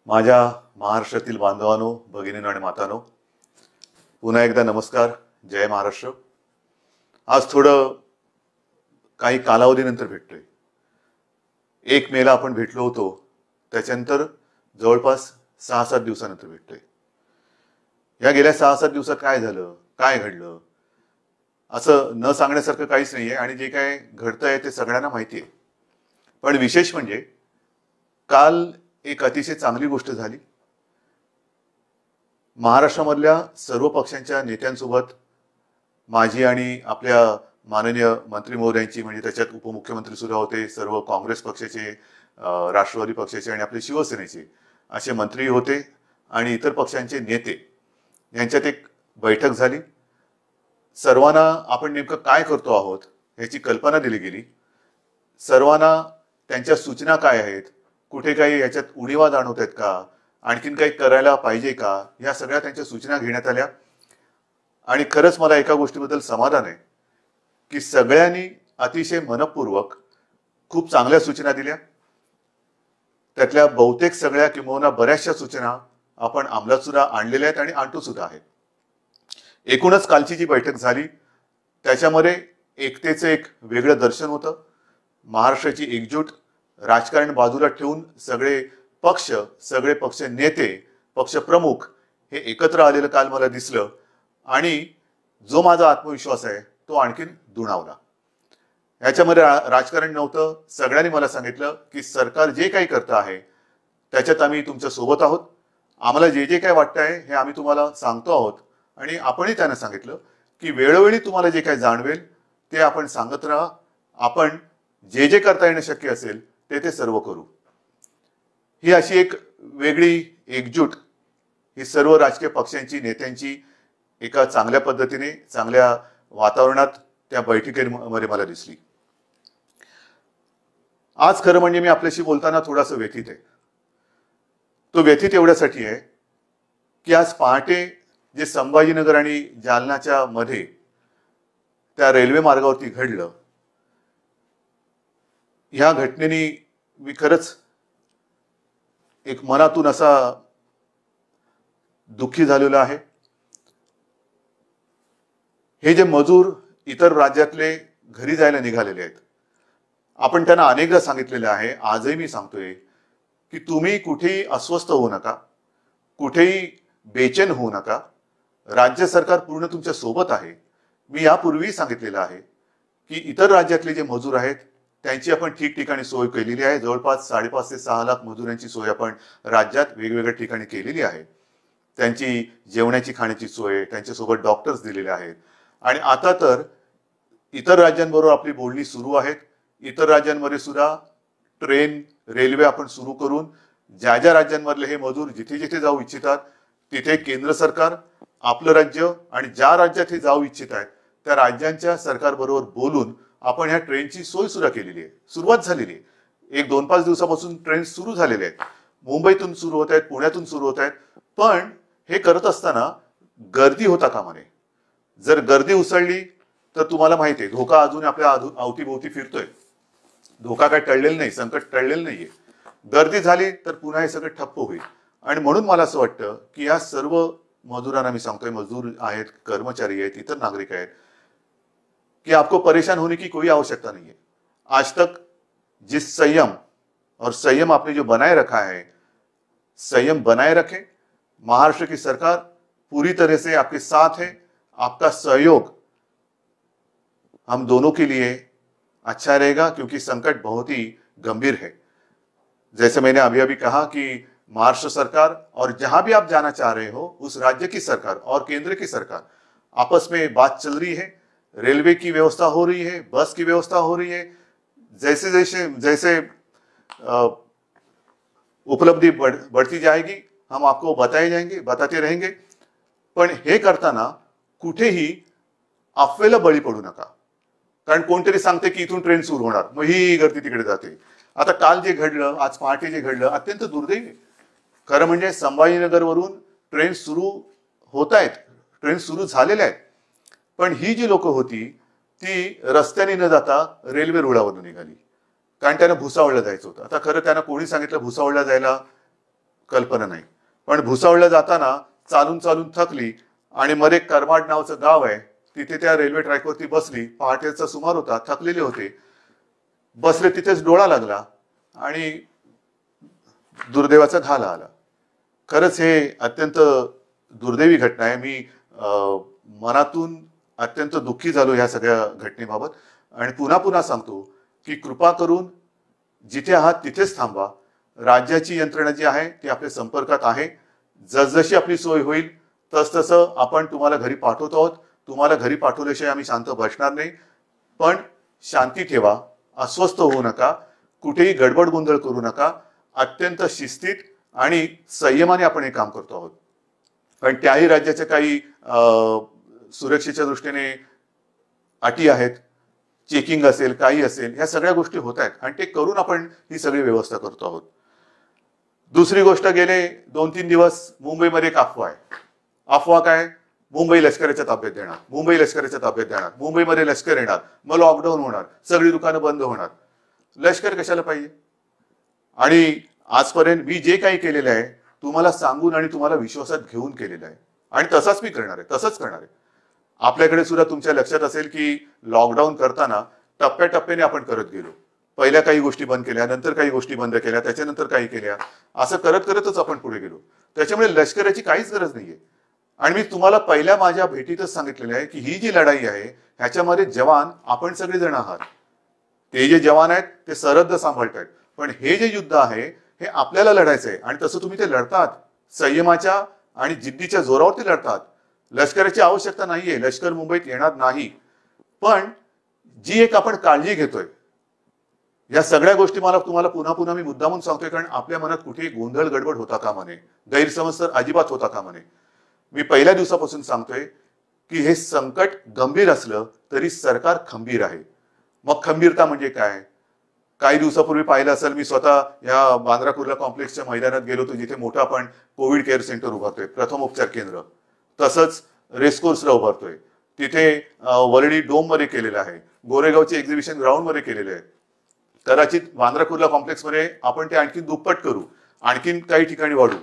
माझ्या महाराष्ट्रातील बांधवांनो, भगिनींनो आणि मातांनो, पुन्हा एकदा नमस्कार. जय महाराष्ट्र. आज थोडं काही कालावधीनंतर भेटतोय. 1 मेला आपण भेटलो होतो, त्याच्यानंतर जवळपास 6-7 दिवसानंतर भेटतोय. या गेल्या 6-7 दिवसात काय झालं, काय घडलं असं न सांगण्यासारखं काहीच नाहीये आणि जे काय घडतंय ते सगळ्यांना माहिती आहे. पण विशेष म्हणजे काल एक अतिशय चांगली गोष्ट झाली. महाराष्ट्रामधल्या सर्व पक्षांच्या नेत्यांसोबत माझी आणि आपल्या माननीय मंत्री महोदयांची, म्हणजे त्याच्यात उपमुख्यमंत्री सुद्धा होते, सर्व काँग्रेस पक्षाचे, राष्ट्रवादी पक्षाचे आणि आपले शिवसेनेचे असे मंत्री होते आणि इतर पक्षांचे नेते यांच्यात एक बैठक झाली. सर्वांना आपण नेमकं काय करतो आहोत याची कल्पना दिली गेली. सर्वांना त्यांच्या सूचना काय आहेत, कुठे काही याच्यात उणीवा जाणवत आहेत का, आणखीन काही करायला पाहिजे का, या सगळ्या त्यांच्या सूचना घेण्यात आल्या. आणि खरंच मला एका गोष्टीबद्दल समाधान आहे की सगळ्यांनी अतिशय मनपूर्वक खूप चांगल्या सूचना दिल्या. त्यातल्या बहुतेक सगळ्या किंवा बऱ्याचशा सूचना आपण अंमलात सुद्धा आणलेल्या आहेत आणि आणतो सुद्धा आहेत. एकूणच कालची जी बैठक झाली त्याच्यामध्ये एकतेचं एक वेगळं दर्शन होतं. महाराष्ट्राची एकजूट, राजकारण बाजूला ठेवून सगळे पक्ष नेते, पक्ष प्रमुख हे एकत्र आलेलं काल मला दिसलं आणि जो माझा आत्मविश्वास आहे तो आणखीन दुणावला. याच्यामध्ये राजकारण नव्हतं. सगळ्यांनी मला सांगितलं की सरकार जे काही करतं आहे त्याच्यात आम्ही तुमच्या सोबत आहोत. आम्हाला जे जे काय वाटतंय हे आम्ही तुम्हाला सांगतो आहोत आणि आपणही त्यांना सांगितलं की वेळोवेळी तुम्हाला जे काही जाणवेल ते आपण सांगत राहा. आपण जे जे करता येणं शक्य असेल ते सर्व करू. ही अशी एक वेगळी एकजूट ही सर्व राजकीय पक्षांची, नेत्यांची एका चांगल्या पद्धतीने, चांगल्या वातावरणात त्या बैठकीमध्ये मला दिसली. आज खरं म्हणजे मी आपल्याशी बोलताना थोडासा व्यथित आहे. तो व्यथित एवढ्यासाठी आहे की आज पहाटे जे संभाजीनगर आणि जालनाच्या मध्ये त्या रेल्वे मार्गावरती घडलं, ह्या घटनेने मी खरंच एक मनातून असा दुःखी झालेलो आहे. हे जे मजूर इतर राज्यातले घरी जायला निघालेले आहेत, आपण त्यांना अनेकदा सांगितलेलं आहे, आजही मी सांगतोय की तुम्ही कुठेही अस्वस्थ होऊ नका, कुठेही बेचैन होऊ नका. राज्य सरकार पूर्ण तुमच्या सोबत आहे. मी यापूर्वी सांगितलेलं आहे की इतर राज्यातले जे मजूर आहेत त्यांची आपण ठिकठिकाणी सोय केलेली आहे. जवळपास 5.5 ते 6 लाख मजुरांची सोय आपण राज्यात वेगवेगळ्या ठिकाणी केलेली आहे. त्यांची जेवणाची, खाण्याची सोय, त्यांच्यासोबत डॉक्टर्स दिलेले आहेत. आणि आता तर इतर राज्यांबरोबर आपली बोलणी सुरू आहेत. इतर राज्यांमध्ये सुद्धा ट्रेन, रेल्वे आपण सुरू करून ज्या ज्या राज्यांमधले हे मजूर जिथे जिथे जाऊ इच्छितात तिथे केंद्र सरकार, आपलं राज्य आणि ज्या राज्यात हे जाऊ इच्छित आहेत त्या राज्यांच्या सरकारबरोबर बोलून आपण ह्या ट्रेनची सोय सुद्धा केलेली आहे. सुरुवात झालेली आहे. 1-2-5 दिवसापासून ट्रेन सुरू झालेले आहेत. मुंबईतून सुरू होत आहेत, पुण्यातून सुरू होत आहेत. पण हे करत असताना गर्दी होता कामा नये. जर गर्दी उसळली तर तुम्हाला माहिती आहे धोका अजून आपल्या अवतीभोवती फिरतोय. धोका काय टळलेला नाही, संकट टळलेलं नाहीये. गर्दी झाली तर पुन्हा हे सगळं ठप्प होईल. आणि म्हणून मला असं वाटतं की या सर्व मजुरांना मी सांगतोय, मजूर आहेत, कर्मचारी आहेत, इतर नागरिक आहेत, कि आपको परेशान होने की कोई आवश्यकता नहीं है. आज तक जिस संयम आपने जो बनाए रखा है, संयम बनाए रखें. महाराष्ट्र की सरकार पूरी तरह से आपके साथ है. आपका सहयोग हम दोनों के लिए अच्छा रहेगा क्योंकि संकट बहुत ही गंभीर है. जैसे मैंने अभी अभी कहा कि महाराष्ट्र सरकार और जहां भी आप जाना चाह रहे हो उस राज्य की सरकार और केंद्र की सरकार आपस में बात चल रही है. रेलवे की व्यवस्था हो रही है, बस की व्यवस्था हो रही है. जैसे जैसे जैसे उपलब्धि बढ़ती जाएगी हम आपको बताते रहेंगे. पण हे करताना कुठेही अफवेला बळी पडू नका. कारण कोणतरी सांगते की इथून ट्रेन सुरू होणार, मग ही गर्दी तिकडे जाते. आता काल जे घडलं, आज पहाटे जे घडलं, अत्यंत दुर्दैवी. खरं म्हणजे संभाजीनगरवरून ट्रेन सुरू होत आहेत, ट्रेन सुरू झालेल्या आहेत. पण ही जी लोक होती ती रस्त्याने न जाता रेल्वे रुळावरून निघाली. कारण त्यांना भुसावळला जायचं होतं. आता खरं त्यांना कोणी सांगितलं भुसावळला जायला, कल्पना नाही. पण भुसावळला जाताना चालून चालून थकली आणि मध्ये करमाड नावाचं गाव आहे, तिथे त्या रेल्वे ट्रॅकवरती बसली. पहाटेचा सुमार होता, थकलेले होते, बसले तिथेच डोळा लागला आणि दुर्दैवाचा घाला आला. खरंच हे अत्यंत दुर्दैवी घटना आहे. मी मनातून अत्यंत दुःखी झालो या सगळ्या घटनेबाबत आणि पुन्हा पुन्हा सांगतो की कृपा करून जिथे आहात तिथेच थांबा. राज्याची यंत्रणा जी आहे ती आपल्या संपर्कात आहे. जसजशी आपली सोय होईल तसतसं आपण तुम्हाला घरी पाठवतो आहोत. तुम्हाला घरी पाठवल्याशिवाय आम्ही शांत बसणार नाही. पण शांती ठेवा, अस्वस्थ होऊ नका, कुठेही गडबड गोंधळ करू नका. अत्यंत शिस्तीत आणि संयमाने आपण हे काम करतो आहोत. कारण त्याही राज्याच्या काही सुरक्षेच्या दृष्टीने अटी आहेत, चेकिंग असेल, काही असेल, ह्या सगळ्या गोष्टी होत आहेत आणि ते करून आपण ही सगळी व्यवस्था करतो आहोत. दुसरी गोष्ट, गेले 2-3 दिवस मुंबईमध्ये एक अफवा आहे. अफवा काय? मुंबई लष्कराच्या ताब्यात देणार, मुंबई लष्कराच्या ताब्यात देणार, मुंबईमध्ये लष्कर येणार, मग लॉकडाऊन होणार, सगळी दुकानं बंद होणार. लष्कर कशाला पाहिजे? आणि आजपर्यंत मी जे काही केलेलं आहे तुम्हाला सांगून आणि तुम्हाला विश्वासात घेऊन केलेलं आहे आणि तसाच मी करणार आहे, तसंच करणार आहे. आपल्याकडे सुद्धा तुमच्या लक्षात असेल की लॉकडाऊन करताना टप्प्याटप्प्याने आपण करत गेलो. पहिल्या काही गोष्टी बंद केल्या, नंतर काही गोष्टी बंद केल्या, त्याच्यानंतर काही केल्या, असं करत करतच आपण पुढे गेलो. त्याच्यामुळे लष्कराची काहीच गरज नाहीये. आणि मी तुम्हाला पहिल्या माझ्या भेटीतच सांगितलेलं आहे की ही जी लढाई आहे ह्याच्यामध्ये जवान आपण सगळेजण आहात. ते जे जवान आहेत ते सरहद्द सांभाळतायत, पण हे जे युद्ध आहे हे आपल्याला लढायचं आहे आणि तसं तुम्ही ते लढतात. संयमाच्या आणि जिद्दीच्या जोरावरती लढतात. लष्कराची आवश्यकता नाहीये, लष्कर मुंबईत येणार नाही. पण जी एक आपण काळजी घेतोय, या सगळ्या गोष्टी मला तुम्हाला पुन्हा पुन्हा मी मुद्दामून सांगतोय कारण आपल्या मनात कुठेही गोंधळ गडबड होता कामा नये, गैरसमज तर अजिबात होता कामा नये. मी पहिल्या दिवसापासून सांगतोय की हे संकट गंभीर असलं तरी सरकार खंबीर आहे. मग खंबीरता म्हणजे काय? काही दिवसापूर्वी पाहिलं असेल, मी स्वतः या बांद्रा कुर्ला कॉम्प्लेक्सच्या मैदानात गेलो होतो जिथे मोठं आपण कोविड केअर सेंटर उभारतोय, प्रथमोपचार केंद्र. तसंच रेसकोर्सला उभारतोय, तिथे वरळी डोम मध्ये केलेलं आहे, गोरेगावचे एक्झिबिशन ग्राउंड मध्ये केलेले आहे. कदाचित बांद्रा कुर्ला कॉम्प्लेक्स मध्ये आपण ते आणखी दुप्पट करू, आणखीन काही ठिकाणी वाढू.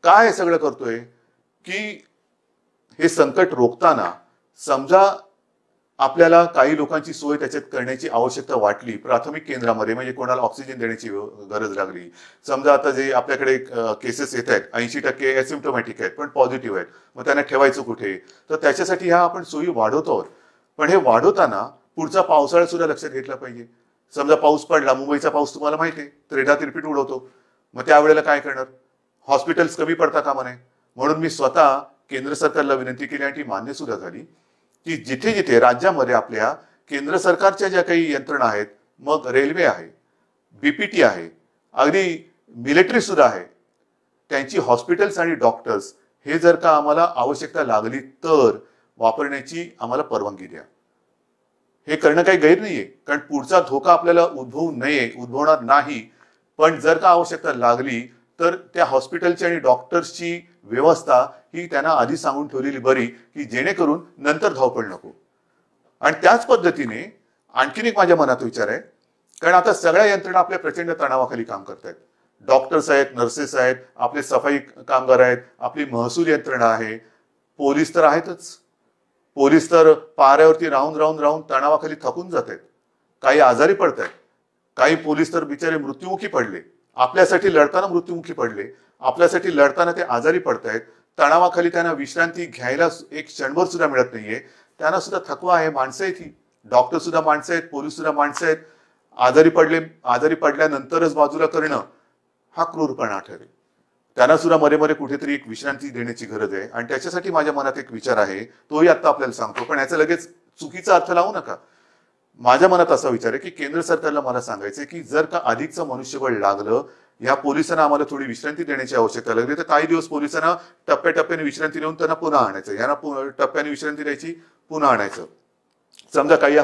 काय हे सगळं करतोय की हे संकट रोखताना समजा आपल्याला काही लोकांची सोय त्याच्यात करण्याची आवश्यकता वाटली, प्राथमिक केंद्रामध्ये म्हणजे कोणाला ऑक्सिजन देण्याची गरज लागली, समजा आता जे आपल्याकडे केसेस येत आहेत 80% एसिम्प्टोमॅटिक आहेत पण पॉझिटिव्ह आहेत, मग त्यांना ठेवायचं कुठे? तर त्याच्यासाठी ह्या आपण सोयी वाढवतो आहोत. पण हे वाढवताना पुढचा पावसाळा सुद्धा लक्षात घेतला पाहिजे. समजा पाऊस पडला, मुंबईचा पाऊस तुम्हाला माहिती आहे, त्रेधा तिरपीट उडवतो, मग त्यावेळेला काय करणार? हॉस्पिटल्स कमी पडता कामा नये. म्हणून मी स्वतः केंद्र सरकारला विनंती केली आणि ती मान्य सुद्धा झाली की जिथे जिथे राज्यामध्ये आपल्या केंद्र सरकारच्या ज्या काही यंत्रणा आहेत, मग रेल्वे आहे, बीपीटी आहे, अगदी मिलिटरी सुद्धा आहे, त्यांची हॉस्पिटल्स आणि डॉक्टर्स हे जर का आम्हाला आवश्यकता लागली तर वापरण्याची आम्हाला परवानगी द्या. हे करणं काही गैर नाहीये, कारण पुढचा धोका आपल्याला उद्भवू नये, उद्भवणार नाही. पण जर का आवश्यकता लागली तर त्या हॉस्पिटलची आणि डॉक्टर्सची व्यवस्था ही त्यांना आधी सांगून ठेवलेली बरी की जेणेकरून नंतर धावपळ नको. आणि त्याच पद्धतीने आणखीन एक माझ्या मनात विचार आहे, कारण आता सगळ्या यंत्रणा आपल्या प्रचंड तणावाखाली काम करतायत. डॉक्टर्स आहेत, नर्सेस आहेत, आपले सफाई कामगार आहेत, आपली महसूल यंत्रणा आहे, पोलीस तर आहेतच. पोलीस तर पाऱ्यावरती राहून राहून राहून तणावाखाली थकून जात आहेत, काही आजारी पडत आहेत, काही पोलीस तर बिचारे मृत्युमुखी पडले, आपल्यासाठी लढताना मृत्युमुखी पडले, आपल्यासाठी लढताना ते आजारी पडतायत. तणावाखाली त्यांना विश्रांती घ्यायला एक क्षणभर सुद्धा मिळत नाहीये. त्यांना सुद्धा थकवा आहे. माणसं आहेत, ही डॉक्टर सुद्धा माणसं आहेत, पोलीस सुद्धा माणसं आहेत. आजारी पडल्यानंतरच बाजूला करणं हा क्रूरपणा ठरेल. त्यांना सुद्धा मध्ये मध्ये कुठेतरी एक विश्रांती देण्याची गरज आहे आणि त्याच्यासाठी माझ्या मनात एक विचार आहे, तोही आता आपल्याला सांगतो, पण याचा लगेच चुकीचा अर्थ लावू नका. माझ्या मनात असा विचार आहे की केंद्र सरकारला मला सांगायचंय की जर का अधिकचं मनुष्यबळ लागलं, या पोलिसांना आम्हाला थोडी विश्रांती देण्याची आवश्यकता लागली तर काही दिवस पोलिसांना टप्प्याटप्प्याने विश्रांती देऊन त्यांना पुन्हा आणायचं, यांना टप्प्याने विश्रांती द्यायची, पुन्हा आणायचं. समजा काही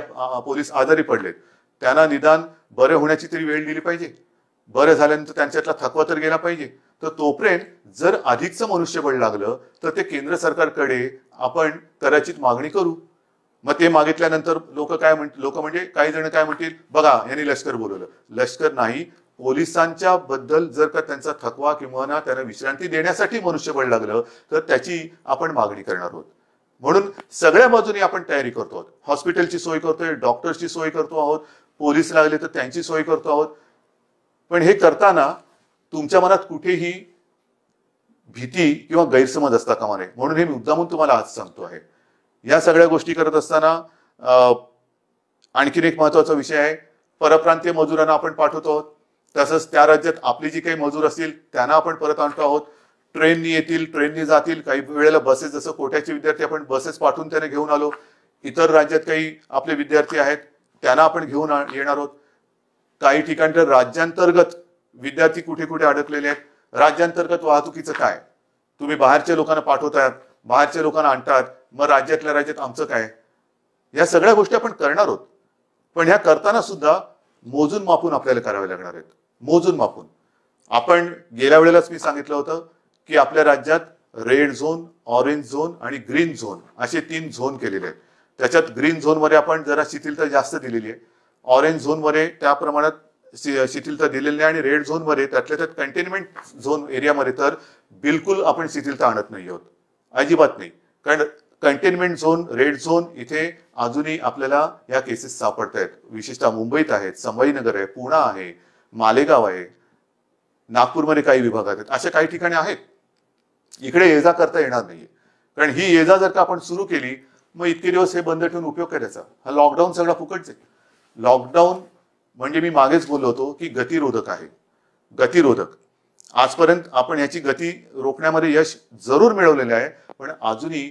पोलीस आजारी पडलेत, त्यांना निदान बरे होण्याची तरी वेळ दिली पाहिजे, बरं झाल्यानंतर त्यांच्यातला थकवा तर गेला पाहिजे. तर तोपर्यंत जर अधिकचं मनुष्यबळ लागलं तर ते केंद्र सरकारकडे आपण कदाचित मागणी करू. मग ते मागितल्यानंतर लोक म्हणजे काही जण काय म्हणतील, बघा यांनी लष्कर बोलवलं. लष्कर नाही, पोलिसांच्या बद्दल जर का त्यांचा थकवा किंवा त्यांना विश्रांती देण्यासाठी मनुष्यबळ लागलं तर त्याची आपण मागणी करणार आहोत. म्हणून सगळ्या बाजूनी आपण तयारी करतो आहोत. हॉस्पिटलची सोय करतोय, डॉक्टर्सची सोय करतो आहोत, पोलीस लागले तर त्यांची सोय करतो आहोत. पण हे करताना तुमच्या मनात कुठेही भीती किंवा गैरसमज असता कामा नये, म्हणून हे मुद्दामून तुम्हाला आज सांगतो आहे. या सगळ्या गोष्टी करत असताना आणखीन एक महत्वाचा विषय आहे, परप्रांतीय मजुरांना आपण पाठवतो आहोत. तसंच त्या राज्यात आपली जी काही मजूर असतील त्यांना आपण परत आणतो आहोत. ट्रेननी येतील, ट्रेननी जातील, काही वेळेला बसेस, जसं कोट्याचे विद्यार्थी आपण बसेस पाठवून त्याने घेऊन आलो. इतर राज्यात काही आपले विद्यार्थी आहेत त्यांना आपण घेऊन येणार आहोत. काही ठिकाणी तर राज्यांतर्गत विद्यार्थी कुठे कुठे अडकलेले आहेत. राज्यांतर्गत वाहतुकीचं काय, तुम्ही बाहेरच्या लोकांना पाठवताय, बाहेरच्या लोकांना आणतात, मग राज्यातल्या राज्यात आमचं काय, या सगळ्या गोष्टी आपण करणार आहोत. पण ह्या करताना सुद्धा मोजून मापून आपल्याला करावे लागणार आहेत. मोजून मापून. आपण गेल्या वेळेलाच मी सांगितलं होतं की आपल्या राज्यात रेड झोन, ऑरेंज झोन आणि ग्रीन झोन असे 3 झोन केलेले आहेत. त्याच्यात ग्रीन झोन मध्ये आपण जरा शिथिलता जास्त दिलेली आहे, ऑरेंज झोन मध्ये त्या प्रमाणात शिथिलता दिलेली नाही, आणि रेड झोन मध्ये त्यातल्या त्यात कंटेनमेंट झोन एरियामध्ये तर बिलकुल आपण शिथिलता आणत नाही आहोत, अजिबात नाही. कारण कंटेनमेंट झोन, रेड झोन इथे अजूनही आपल्याला या केसेस सापडत आहेत. विशेषतः मुंबईत आहेत, संभाजीनगर आहे, पुणा आहे, मालेगाव आहे, नागपूरमध्ये काही विभागात आहेत, अशा काही ठिकाणी आहेत. इकडे ये जा करता येणार नाहीये. कारण ही ये जा जर का आपण सुरू केली मग इतके दिवस हे बंद ठेवून उपयोग करायचा. हा लॉकडाऊन सगळा फुकटच आहे. लॉकडाऊन म्हणजे मी मागेच बोललो होतो की गतिरोधक आहे. गतिरोधक. आजपर्यंत आपण याची गती रोखण्यामध्ये यश जरूर मिळवलेलं आहे, पण अजूनही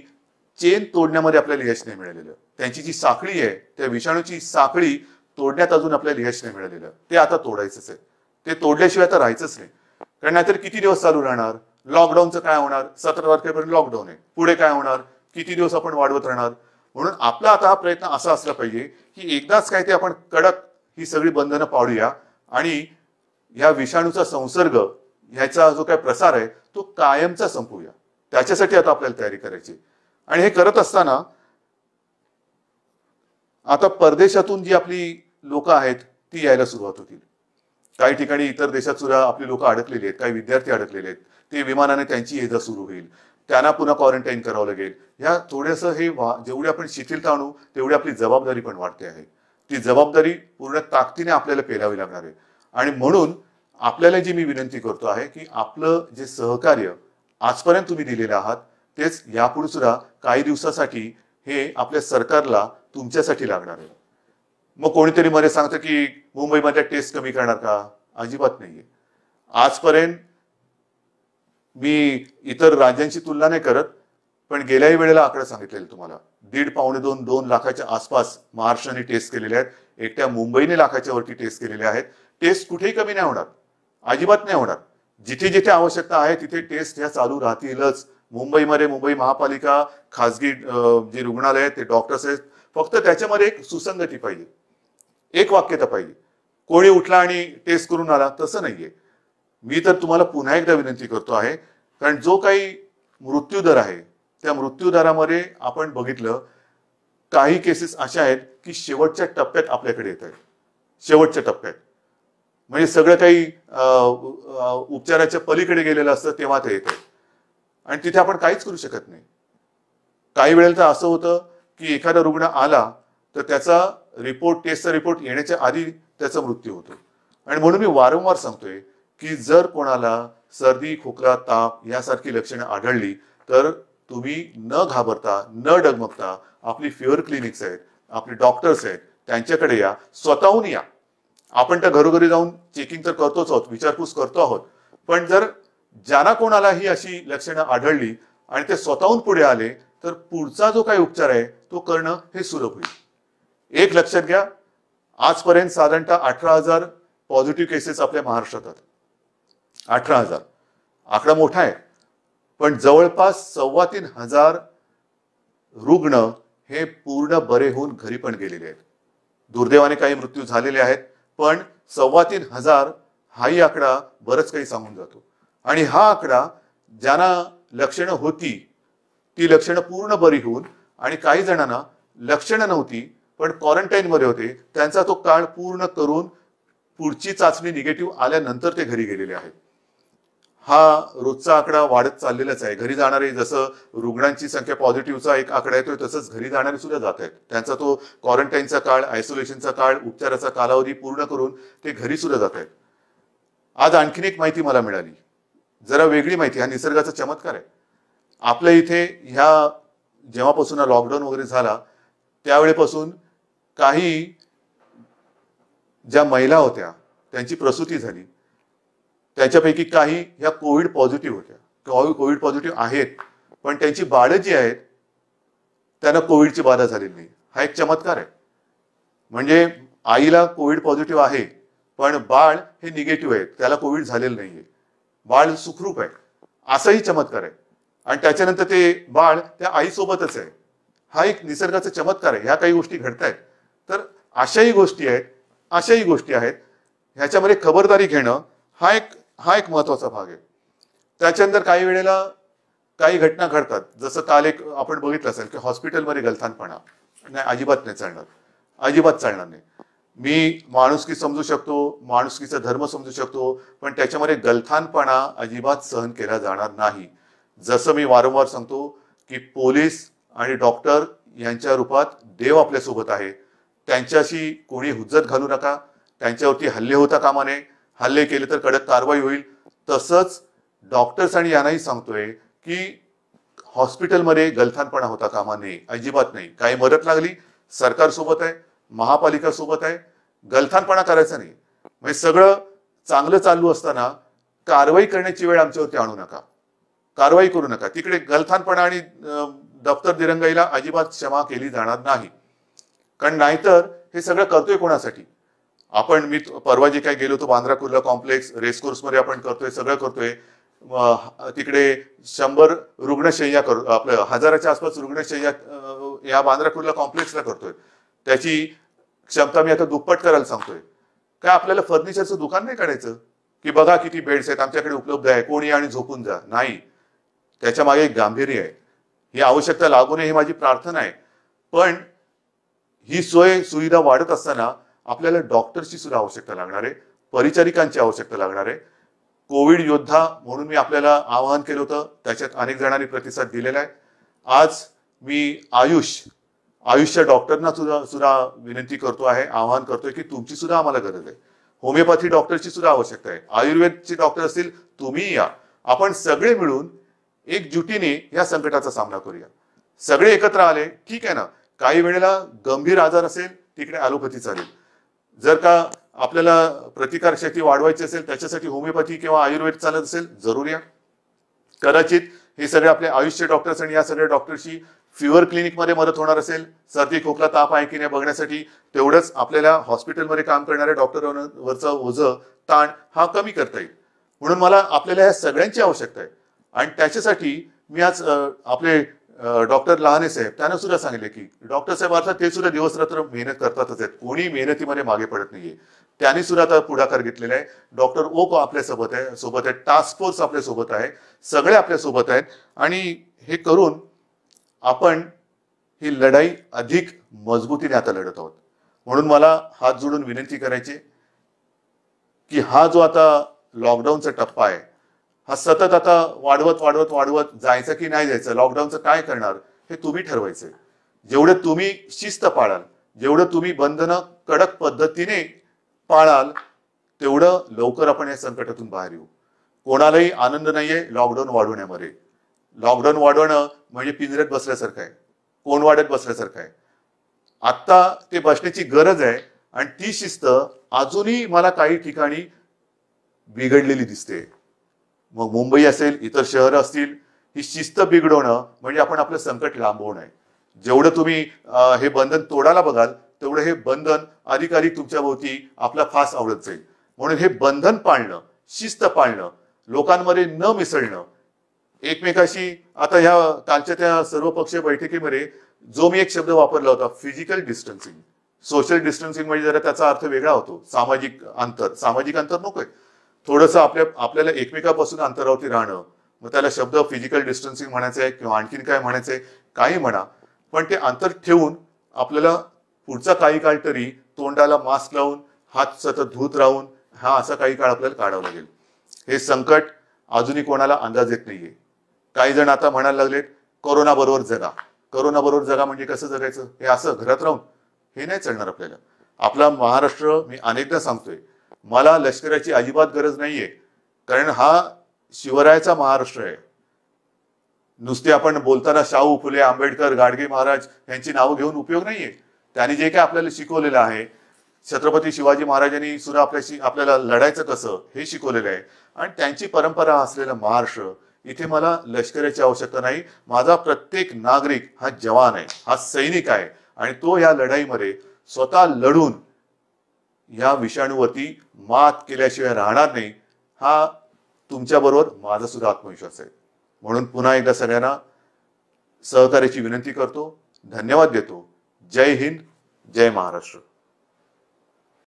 चेन तोडण्यामध्ये आपल्याला यश नाही मिळालेलं. त्यांची जी साखळी आहे, त्या विषाणूची साखळी तोडण्यात अजून आपल्याला यश नाही मिळालेलं. ते आता तोडायचंच आहे. ते तोडल्याशिवाय आता राहायचंच नाही. कारण नाहीतर किती दिवस चालू राहणार. लॉकडाऊनचं काय होणार, 17 तारखेपर्यंत लॉकडाऊन आहे, पुढे काय होणार, किती दिवस आपण वाढवत राहणार. म्हणून आपला आता हा प्रयत्न असा असला पाहिजे की एकदाच काय ते आपण कडक ही सगळी बंधनं पाडूया आणि या विषाणूचा संसर्ग, ह्याचा जो काय प्रसार आहे तो कायमचा संपवूया. त्याच्यासाठी आता आपल्याला तयारी करायची. आणि हे करत असताना आता परदेशातून जी आपली लोक आहेत ती यायला सुरुवात होतील. काही ठिकाणी इतर देशात सुद्धा आपली लोक अडकलेली आहेत, काही विद्यार्थी अडकलेले आहेत. ते विमानाने त्यांची ये जा सुरू होईल, त्यांना पुन्हा क्वारंटाईन करावं लागेल. ह्या थोडंसं हे जेवढी आपण शिथिलता आणू तेवढी आपली जबाबदारी पण वाढते आहे. ती जबाबदारी पूर्ण ताकदीने आपल्याला पेलावी लागणार आहे. आणि म्हणून आपल्याला जी मी विनंती करतो आहे की आपलं जे सहकार्य आजपर्यंत तुम्ही दिलेलं आहात तेच यापुढे सुद्धा काही दिवसासाठी हे आपल्या सरकारला तुमच्यासाठी लागणार आहे. मग कोणीतरी मध्ये सांगतं की मुंबईमध्ये टेस्ट कमी करणार का, अजिबात नाहीये. आजपर्यंत मी इतर राज्यांची तुलना नाही करत, पण गेल्याही वेळेला आकडा सांगितलेला तुम्हाला, 1.5-2 लाखाच्या आसपास महाराष्ट्राने टेस्ट केलेले आहेत. एकट्या मुंबईने लाखाच्या वरती टेस्ट केलेले आहेत. टेस्ट कुठेही कमी नाही होणार, अजिबात नाही होणार. जिथे जिथे आवश्यकता आहे तिथे टेस्ट ह्या चालू राहतीलच. मुंबईमध्ये मुंबई महापालिका, खासगी जे रुग्णालय आहेत, ते डॉक्टर्स आहेत, फक्त त्याच्यामध्ये एक सुसंगती पाहिजे, एक वाक्यता पाहिजे. कोणी उठला आणि टेस्ट करून आला तसं नाहीये. मी तर तुम्हाला पुन्हा एकदा विनंती करतो आहे, कारण जो काही मृत्यूदर आहे त्या मृत्यूदरामध्ये आपण बघितलं काही केसेस अशा आहेत की शेवटच्या टप्प्यात आपल्याकडे येत आहेत. शेवटच्या टप्प्यात म्हणजे सगळं काही उपचाराच्या पलीकडे गेलेलं असतं तेव्हा ते येतं आणि तिथे आपण काहीच करू शकत नाही. काही वेळेला तर असं होतं की एखादा रुग्ण आला तर त्याचा रिपोर्ट, टेस्टचा रिपोर्ट येण्याच्या आधी त्याचा मृत्यू होतो. आणि म्हणून मी वारंवार सांगतोय की जर कोणाला सर्दी, खोकला, ताप यासारखी लक्षणं आढळली तर तुम्ही न घाबरता, न डगमगता आपली फिअर क्लिनिक्स आहेत, आपले डॉक्टर्स आहेत, त्यांच्याकडे या, स्वतःहून या. आपण त्या घरोघरी जाऊन चेकिंग तर करतोच आहोत, विचारपूस करतो आहोत, पण जर ज्यांना कोणाला ही अशी लक्षणं आढळली आणि ते स्वतःहून पुढे आले तर पुढचा जो काही उपचार आहे तो करणं हे सुलभ होईल. एक लक्षात घ्या, आजपर्यंत साधारणतः 18,000 पॉझिटिव्ह केसेस आपल्या महाराष्ट्रात आहेत. 18,000 आकडा मोठा आहे, पण जवळपास 3,2500 रुग्ण हे पूर्ण बरे होऊन घरी पण गेलेले आहेत. दुर्दैवाने काही मृत्यू झालेले आहेत, पण 3,2500 हाही आकडा बरंच काही सांगून जातो. आणि हा आकडा ज्यांना लक्षणं होती ती लक्षणं पूर्ण बरी होऊन, आणि काही जणांना लक्षणं नव्हती पण क्वारंटाईन मध्ये होते, त्यांचा तो काळ पूर्ण करून पुढची चाचणी निगेटिव्ह आल्यानंतर ते घरी गेलेले आहेत. हा रोजचा आकडा वाढत चाललेलाच आहे. घरी जाणारे, जसं रुग्णांची संख्या पॉझिटिव्हचा एक आकडा येतोय तसंच घरी जाणारे सुद्धा जात आहेत. त्यांचा तो क्वारंटाईनचा काळ, आयसोलेशनचा काळ, उपचाराचा कालावधी पूर्ण करून ते घरी सुद्धा जात आहेत. आज आणखीन एक माहिती मला मिळाली, जरा वेगळी माहिती. हा निसर्गाचा चमत्कार आहे. आपल्या इथे ह्या जेव्हापासून लॉकडाऊन वगैरे झाला त्यावेळेपासून काही ज्या महिला होत्या त्यांची प्रसूती झाली, त्याच्यापैकी काही ह्या कोविड पॉझिटिव्ह होत्या, कोविड पॉझिटिव्ह आहेत, पण त्यांची बाळं जी आहेत त्यांना कोविडची बाधा झालेली नाही. हा एक चमत्कार आहे. म्हणजे आईला कोविड पॉझिटिव्ह आहे पण बाळ हे निगेटिव्ह आहे, त्याला कोविड झालेलं नाहीये, बाळ सुखरूप आहे. असाही चमत्कार आहे. आणि त्याच्यानंतर ते बाळ त्या आईसोबतच आहे. हा एक निसर्गाचा चमत्कार आहे. ह्या काही गोष्टी घडतायत. तर अशाही गोष्टी आहेत. ह्याच्यामध्ये खबरदारी घेणं हा एक महत्वाचा भाग आहे. त्याच्यानंतर काही वेळेला काही घटना घडतात, जसं काल एक आपण बघितलं असेल की हॉस्पिटलमध्ये गलथानपणा नाही, अजिबात नाही चालणार, अजिबात चालणार नाही. मी माणुसकी समजू शकतो, माणुसकीचा धर्म समजू शकतो, पण त्याच्यामध्ये गलथानपणा अजिबात सहन केला जाणार नाही. जसं मी वारंवार सांगतो की पोलीस आणि डॉक्टर यांच्या रूपात देव आपल्यासोबत आहे. त्यांच्याशी कोणी हुज्जत घालू नका, त्यांच्यावरती हल्ले होता कामा नये. हल्ले केले तर कडक कारवाई होईल. तसंच डॉक्टर्स आणि यांनाही सांगतोय की हॉस्पिटलमध्ये गलथानपणा होता कामा नये, अजिबात नाही. काही मदत लागली, सरकार सोबत आहे, महापालिका सोबत आहे, गलथानपणा करायचा नाही. म्हणजे सगळं चांगलं चालू असताना कारवाई करण्याची वेळ आमच्यावरती आणू नका, कारवाई करू नका. तिकडे गलथानपणा आणि दफ्तर दिरंगाईला अजिबात क्षमा केली जाणार नाही. कारण नाहीतर हे सगळं करतोय कोणासाठी आपण? मी परवा जे काही गेलो होतो बांद्रा कुर्ला कॉम्प्लेक्स रेसकोर्स मध्ये आपण करतोय, सगळं करतोय. तिकडे 100 रुग्णशय्या आपल्या 1000च्या आसपास रुग्णशय्या या बांद्रा कुर्ला कॉम्प्लेक्सला करतोय. त्याची क्षमता मी आता दुप्पट करायला सांगतोय. काय आपल्याला फर्निचरचं दुकान नाही काढायचं की बघा किती बेड्स आहेत आमच्याकडे उपलब्ध आहे, कोणी आणि झोपून जा. नाही, त्याच्या मागे एक गांभीर्य आहे. ही आवश्यकता लागू नये ही माझी प्रार्थना आहे. पण ही सोय सुविधा वाढत असताना आपल्याला डॉक्टरची सुद्धा आवश्यकता लागणार आहे, परिचारिकांची आवश्यकता लागणार आहे. कोविड योद्धा म्हणून मी आपल्याला आवाहन केलं होतं, त्याच्यात अनेक जणांनी प्रतिसाद दिलेला आहे. आज मी आयुषच्या डॉक्टरना सुद्धा विनंती करतो आहे, आवाहन करतोय की तुमची सुद्धा आम्हाला गरज आहे. होमिओपॅथी डॉक्टरची सुद्धा आवश्यकता आहे. आयुर्वेदचे डॉक्टर असतील, तुम्ही या. आपण सगळे मिळून एकजुटीने या संकटाचा सामना करूया. सगळे एकत्र आले, ठीक आहे ना. काही वेळेला गंभीर आजार असेल तिकडे ॲलोपॅथी चालेल. जर का आपल्याला प्रतिकारशक्ती वाढवायची असेल त्याच्यासाठी होमिओपॅथी किंवा आयुर्वेद चालत असेल, जरूर या. कदाचित हे सगळे आपले आयुषचे डॉक्टर्स आणि या सगळ्या डॉक्टरशी फिवर क्लिनिकमध्ये मदत होणार असेल, सर्दी खोकला ताप आहे की नाही बघण्यासाठी, तेवढंच आपल्याला हॉस्पिटलमध्ये काम करणाऱ्या डॉक्टरांवरचा ओझं ताण हा कमी करता येईल. म्हणून मला आपल्याला या सगळ्यांची आवश्यकता आहे. आणि त्याच्यासाठी मी आज आपले डॉक्टर लहाने साहेब त्यांना सुद्धा सांगितले की डॉक्टर साहेब अर्थात ते सुद्धा दिवस रात्र मेहनत करतातच आहेत, कोणी मेहनतीमध्ये मागे पडत नाहीये. त्यांनी सुद्धा आता पुढाकार घेतलेला आहे. डॉक्टर ओक आपल्या सोबत आहे, टास्क फोर्स आपल्या सोबत आहे, सगळे आपल्या सोबत आहेत. आणि हे करून आपण ही लढाई अधिक मजबूतीने आता लढत आहोत. म्हणून मला हात जोडून विनंती करायची की हा जो आता लॉकडाऊनचा टप्पा आहे हा सतत आता वाढवत जायचं की नाही जायचं, लॉकडाऊनचं काय करणार हे तुम्ही ठरवायचंय. जेवढं तुम्ही शिस्त पाळाल, जेवढं तुम्ही बंधनं कडक पद्धतीने पाळाल, तेवढं लवकर आपण या संकटातून बाहेर येऊ. कोणालाही आनंद नाहीये लॉकडाऊन वाढवण्यामध्ये. लॉकडाऊन वाढवणं म्हणजे पिंजऱ्यात बसल्यासारखं आहे, कोण वाढत बसल्यासारखं आहे. आता ते बसण्याची गरज आहे. आणि ती शिस्त अजूनही मला काही ठिकाणी बिघडलेली दिसते. मग मुंबई असेल, इतर शहरं असतील, ही शिस्त बिघडवणं म्हणजे आपण आपलं संकट लांबवणं आहे. जेवढं तुम्ही हे बंधन तोडायला बघाल तेवढं हे बंधन अधिक तुमच्या भोवती आपला फास आवडत जाईल. म्हणून हे बंधन पाळणं, शिस्त पाळणं, लोकांमध्ये न मिसळणं, एकमेकाशी आता ह्या कालच्या त्या सर्वपक्षीय बैठकीमध्ये जो मी एक शब्द वापरला होता, फिजिकल डिस्टन्सिंग. सोशल डिस्टन्सिंग म्हणजे जरा त्याचा अर्थ वेगळा होतो, सामाजिक अंतर नकोय. थोडंसं आपल्याला एकमेकापासून अंतरावरती राहणं, मग त्याला शब्द फिजिकल डिस्टन्सिंग म्हणायचंय किंवा आणखीन काय म्हणायचंय, काही म्हणा, पण ते अंतर ठेवून आपल्याला पुढचा काही काळ तरी तोंडाला मास्क लावून, हात सतत धुत राहून हा असा काही काळ आपल्याला काढावा लागेल. हे संकट अजूनही कोणाला अंदाज येत नाहीये. काही जण आता म्हणायला लागलेत कोरोना बरोबर जगा. कोरोना बरोबर जगा म्हणजे कसं जगायचं? हे असं घरात राहून? हे नाही चालणार आपल्याला. आपला महाराष्ट्र, मी अनेकदा सांगतोय, मला लष्कराची अजिबात गरज नाहीये, कारण हा शिवरायाचा महाराष्ट्र आहे. नुसते आपण बोलताना शाहू फुले, आंबेडकर, गाडगे महाराज यांची नावं घेऊन उपयोग नाहीये. त्यांनी जे काय आपल्याला शिकवलेलं आहे, छत्रपती शिवाजी महाराजांनी सुद्धा आपल्याला लढायचं कसं हे शिकवलेलं आहे. आणि त्यांची परंपरा असलेला महाराष्ट्र, इथे मला लष्कराची आवश्यकता नाही. माझा प्रत्येक नागरिक हा जवान आहे, हा सैनिक आहे, आणि तो या लढाईमध्ये स्वतः लढून या विषाणूवरती मात केल्याशिवाय राहणार नाही. हा तुमच्याबरोबर माझा सुद्धा आत्मविश्वास आहे. म्हणून पुन्हा एकदा सगळ्यांना सहकार्याची विनंती करतो, धन्यवाद देतो. जय हिंद, जय महाराष्ट्र.